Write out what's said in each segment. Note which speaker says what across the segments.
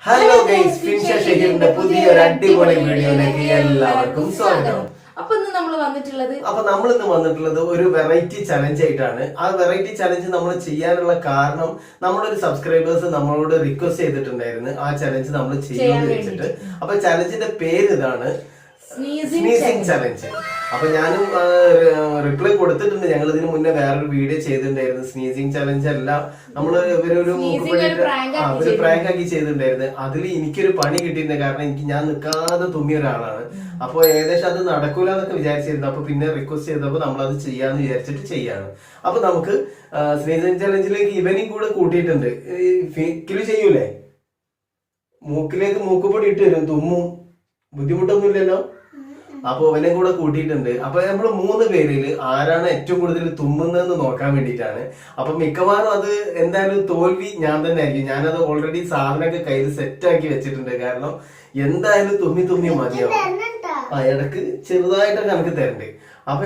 Speaker 1: Hello guys, Finshashaheer പുതിയൊരു അടിപൊളി വീഡിയോയിലേക്ക് എല്ലാവർക്കും സ്വാഗതം.
Speaker 2: അപ്പൊ നമ്മൾ
Speaker 1: വന്നിട്ടുള്ളത് ഒരു വെറൈറ്റി ചലഞ്ച് ആയിട്ടാണ്. ആ വെറൈറ്റി ചലഞ്ച് നമ്മൾ ചെയ്യാനുള്ള കാരണം നമ്മളൊരു സബ്സ്ക്രൈബേഴ്സ് നമ്മളോട് റിക്വസ്റ്റ് ചെയ്തിട്ടുണ്ടായിരുന്നു ആ ചലഞ്ച് നമ്മൾ ചെയ്യുമെന്ന് വെച്ചിട്ട്. അപ്പൊ ചലഞ്ചിന്റെ പേര് ഇതാണ്, സ്നീസിംഗ് ചലഞ്ച്. അപ്പൊ ഞാനും റിപ്ലൈ കൊടുത്തിട്ടുണ്ട്. ഞങ്ങൾ ഇതിന് മുന്നേ വേറൊരു വീഡിയോ ചെയ്തിട്ടുണ്ടായിരുന്നു. സ്നീസിംഗ് ചലഞ്ച് അല്ല, നമ്മള് ഇവരൊരു ഒരു പ്രാങ്ക് ആക്കി ചെയ്തിട്ടുണ്ടായിരുന്നു. അതിൽ എനിക്കൊരു പണി കിട്ടിയിട്ടുണ്ട്. കാരണം ഞാൻ നിൽക്കാതെ തുമ്മിയ ഒരാളാണ്. അപ്പൊ ഏകദേശം അത് നടക്കൂല എന്നൊക്കെ വിചാരിച്ചിരുന്നു. അപ്പൊ പിന്നെ റിക്വസ്റ്റ് ചെയ്തപ്പോ നമ്മളത് ചെയ്യാന്ന് വിചാരിച്ചിട്ട് ചെയ്യാണ്. അപ്പൊ നമുക്ക് സ്നീസിംഗ് ചലഞ്ചിലേക്ക് ഇവനെയും കൂടെ കൂട്ടിയിട്ടുണ്ട്. കിലു ചെയ്യൂലേ, മൂക്കിലേക്ക് മൂക്കുപൊടി ഇട്ട് വരും, തുമ്മും, ബുദ്ധിമുട്ടൊന്നും ഇല്ലല്ലോ. അപ്പൊ അവനെ കൂടെ കൂട്ടിയിട്ടുണ്ട്. അപ്പൊ നമ്മള് 3 പേരിൽ ആരാണ് ഏറ്റവും കൂടുതൽ തുമ്മുന്നതെന്ന് നോക്കാൻ വേണ്ടിയിട്ടാണ്. അപ്പൊ മിക്കവാറും അത് എന്തായാലും തോൽവി ഞാൻ തന്നെ ആയിരിക്കും. ഞാനത് ഓൾറെഡി സാധനമൊക്കെ കയ്യിൽ സെറ്റാക്കി വെച്ചിട്ടുണ്ട്. കാരണം എന്തായാലും തുമ്മി മതിയാവും. ഇടക്ക് ചെറുതായിട്ടൊക്കെ നമുക്ക് തരണ്ട്. അപ്പൊ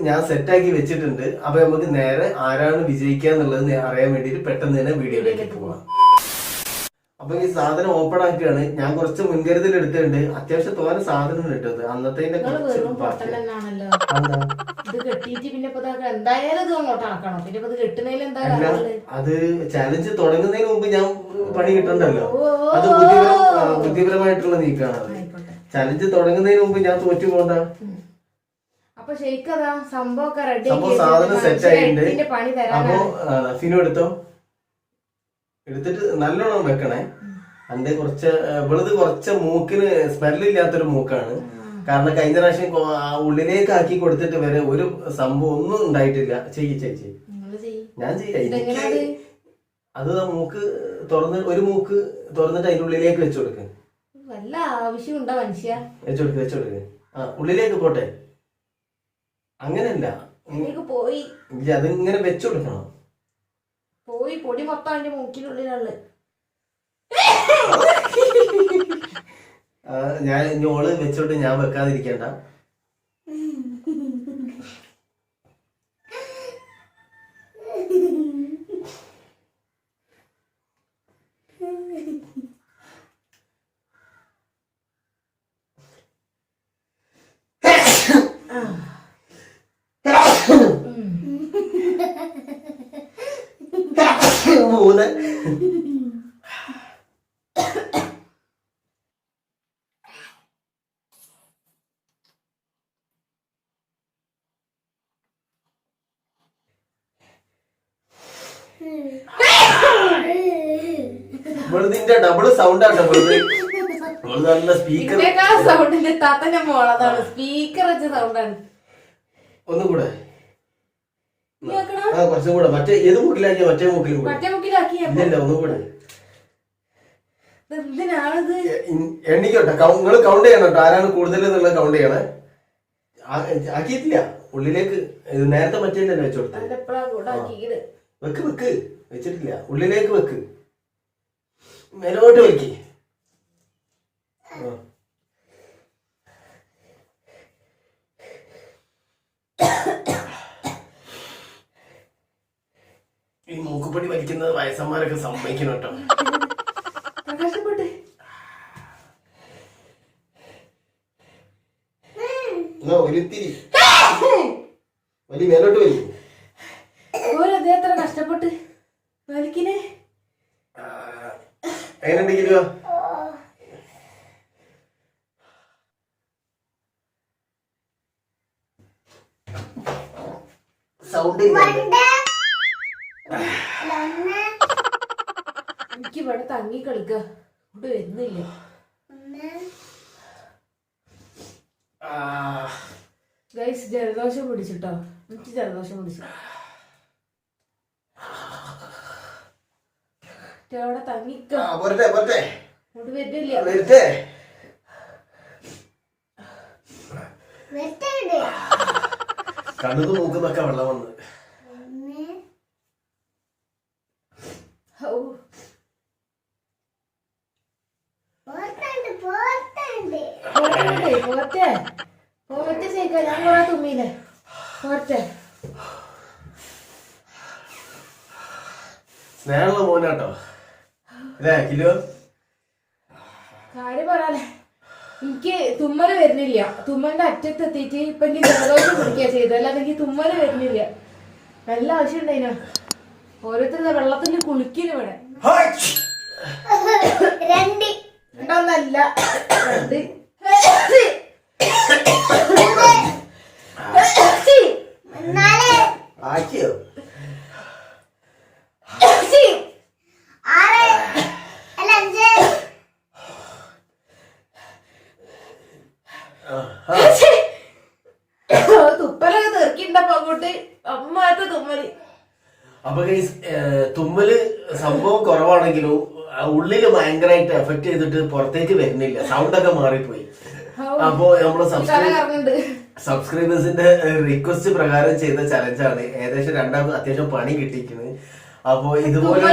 Speaker 1: ഞാൻ സെറ്റാക്കി വെച്ചിട്ടുണ്ട്. അപ്പൊ നമുക്ക് നേരെ ആരാണ് വിജയിക്കുക എന്നുള്ളത് അറിയാൻ വേണ്ടിയിട്ട് പെട്ടെന്ന് തന്നെ വീഡിയോയിലേക്ക് പോവാം. അപ്പൊ ഈ സാധനം ഓപ്പൺ ആക്കുകയാണ്. ഞാൻ കുറച്ച് മുൻകരുതൽ എടുത്തിട്ടുണ്ട്. അത്യാവശ്യം തോന്നെ സാധനം കിട്ടുന്നത് അന്നത്തെ അത് ചാലഞ്ച് തുടങ്ങുന്നതിന് മുമ്പ് ഞാൻ പണി കിട്ടണ്ടല്ലോ. അത് ബുദ്ധിപരമായിട്ടുള്ള നീക്കാണ്. അത് ചാലഞ്ച് തുടങ്ങുന്നതിന് മുമ്പ് ഞാൻ തോറ്റു പോണ്ട. സംഭവം സാധനം സെറ്റ് ആയിട്ടുണ്ട്. അപ്പൊ ഫിനു എടുത്തിട്ട് നല്ലോണം വെക്കണേ. അന്റെ കുറച്ച് മൂക്കിന് സ്മെല്ലില്ലാത്തൊരു മൂക്കാണ്. കാരണം കഴിഞ്ഞ പ്രാവശ്യം ഉള്ളിലേക്ക് ആക്കി കൊടുത്തിട്ട് വരെ ഒരു സംഭവം ഒന്നും ഉണ്ടായിട്ടില്ല. ചെയ്യ് ഞാൻ ചെയ്യാം. അത് മൂക്ക് തുറന്ന് ഒരു മൂക്ക് തുറന്നിട്ട് അതിന്റെ ഉള്ളിലേക്ക് വെച്ചു കൊടുക്ക്.
Speaker 2: വല്ല ആവശ്യമുണ്ടോ മനുഷ്യ?
Speaker 1: വെച്ചോടുക്ക്. ഉള്ളിലേക്ക് പോട്ടെ. അങ്ങനെയല്ല,
Speaker 2: പോയി
Speaker 1: അതിങ്ങനെ വെച്ചു കൊടുക്കണം.
Speaker 2: പോയി പൊടി മൊത്തം അതിന്റെ മൂക്കിനുള്ളിലുള്ള.
Speaker 1: ഞാൻ ഞോള് വെച്ചോട്ട് ഞാൻ വെക്കാതിരിക്കണ്ട. മൂന്ന് ഇതിന്റെ ഡബിൾ സൗണ്ട് ആട്ടോ. നല്ല സ്പീക്കർ
Speaker 2: സൗണ്ടിന്റെ താത്തന്റെ മോളതാണ്. സ്പീക്കർ വെച്ച സൗണ്ടാണ്.
Speaker 1: ഒന്നുകൂടെ കുറച്ചും കൂടെ. മറ്റേ ഏത് മൂക്കിലാക്കിയ മറ്റേ മൂക്കിലാക്കിയല്ല. ഒന്നുകൂടെ എണ്ണിക്കോട്ടെ. നിങ്ങൾ കൗണ്ട് ചെയ്യണം കേട്ടോ. ആരാണ് കൂടുതൽ എന്നുള്ള കൗണ്ട് ചെയ്യണേ. ആക്കിയിട്ടില്ല ഉള്ളിലേക്ക്. നേരത്തെ മറ്റേ വെച്ചു കൊടുത്തത്. വെക്ക് വെച്ചിട്ടില്ല. ഉള്ളിലേക്ക് വെക്ക്. മേലോട്ട് വെക്ക്. ഈ മൂക്കുപൊടി വലിക്കുന്നത് വയസ്സന്മാരൊക്കെ സമ്മതിക്കണം കേട്ടോ. ഒരിത്തിരി വലിയ മേലോട്ട് വലി.
Speaker 2: എത്ര കഷ്ടപ്പെട്ട് വലിക്കിനെ.
Speaker 1: എങ്ങനെയുണ്ടെങ്കിലോ സൗണ്ട്
Speaker 2: എനിക്ക് ഇവിടെ തങ്ങി കളിക്ക ഇവിടെ വരുന്നില്ല. ഗൈസ് ജലദോഷം പിടിച്ചിട്ടോ. എനിക്ക് ജലദോഷം പിടിച്ചു. അവിടെ തങ്ങിക്കോ. ഇവിടെ വരുന്നില്ല.
Speaker 1: കണ്ണു മൂക്കുന്നൊക്കെ വെള്ളം വന്ന്.
Speaker 2: ഞാൻ കുറെ തുമ്മിയില്ലേ. പോരട്ടെ.
Speaker 1: സ്നേഹമുള്ള മോനാട്ടോ. കിലോ
Speaker 2: കാര്യം പറയാലേ, എനിക്ക് തുമ്മല് വരുന്നില്ല. തുമ്മലിന്റെ അറ്റത്ത് എത്തിയിട്ട് ഇപ്പൊ എനിക്ക് ജലദോഷം പിടിക്കുക ചെയ്തത്, അല്ലാതെ എനിക്ക് തുമ്മല് വരുന്നില്ല. നല്ല ആവശ്യം ഉണ്ടായിന. ഓരോരുത്തരുടെ വെള്ളത്തിൽ കുളിക്കുന്നു ഇവിടെ. രണ്ടൊന്നല്ല, രണ്ട്.
Speaker 1: ആക്കിയോ?
Speaker 2: തുപ്പലൊക്കെ തീർക്കിണ്ടപ്പോ അങ്ങോട്ട് അമ്മാത്ത തുമ്മല്.
Speaker 1: അപ്പൊ തുമ്മല് സംഭവം കുറവാണെങ്കിലും ഉള്ളില് ഭയങ്കരമായിട്ട് എഫക്ട് ചെയ്തിട്ട് പുറത്തേക്ക് വരുന്നില്ല, സൗണ്ട് ഒക്കെ മാറിപ്പോയി. അപ്പൊ നമ്മള് സബ്സ്ക്രൈബേഴ്സിന്റെ റിക്വസ്റ്റ് പ്രകാരം ചെയ്ത ചലഞ്ചാണ്. ഏകദേശം രണ്ടാമത് അത്യാവശ്യം പണി കിട്ടിയിരിക്കുന്നത്. അപ്പൊ ഇതുപോലുള്ള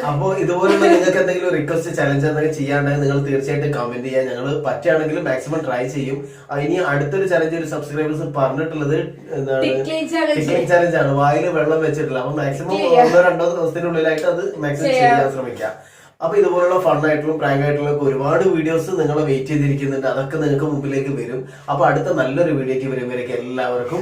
Speaker 1: അപ്പൊ ഇതുപോലുള്ള നിങ്ങൾക്ക് എന്തെങ്കിലും റിക്വസ്റ്റ് ചലഞ്ച് എന്തെങ്കിലും ചെയ്യാണ്ടെങ്കിൽ നിങ്ങൾ തീർച്ചയായിട്ടും കമന്റ് ചെയ്യാം. ഞങ്ങൾ പറ്റുകയാണെങ്കിൽ മാക്സിമം ട്രൈ ചെയ്യും. ഇനി അടുത്തൊരു ചലഞ്ച് ഒരു സബ്സ്ക്രൈബേഴ്സ് പറഞ്ഞിട്ടുള്ളത് ടിക്ലിംഗ് ചലഞ്ച് ആണ്. വായിൽ വെള്ളം വെച്ചിട്ടില്ല. അപ്പൊ മാക്സിമം 1-2 ദിവസത്തിനുള്ളിലായിട്ട് അത് മാക്സിമം ചെയ്യാൻ ശ്രമിക്കാം. അപ്പൊ ഇതുപോലുള്ള ഫണ്ണായിട്ടുള്ള പ്രാങ്ക് ആയിട്ടുള്ള ഒരുപാട് വീഡിയോസ് നിങ്ങളെ വെയിറ്റ് ചെയ്തിരിക്കുന്നുണ്ട്. അതൊക്കെ നിങ്ങൾക്ക് മുമ്പിലേക്ക് വരും. അപ്പൊ അടുത്ത നല്ലൊരു വീഡിയോക്ക് വരുമ്പോഴേക്കും എല്ലാവർക്കും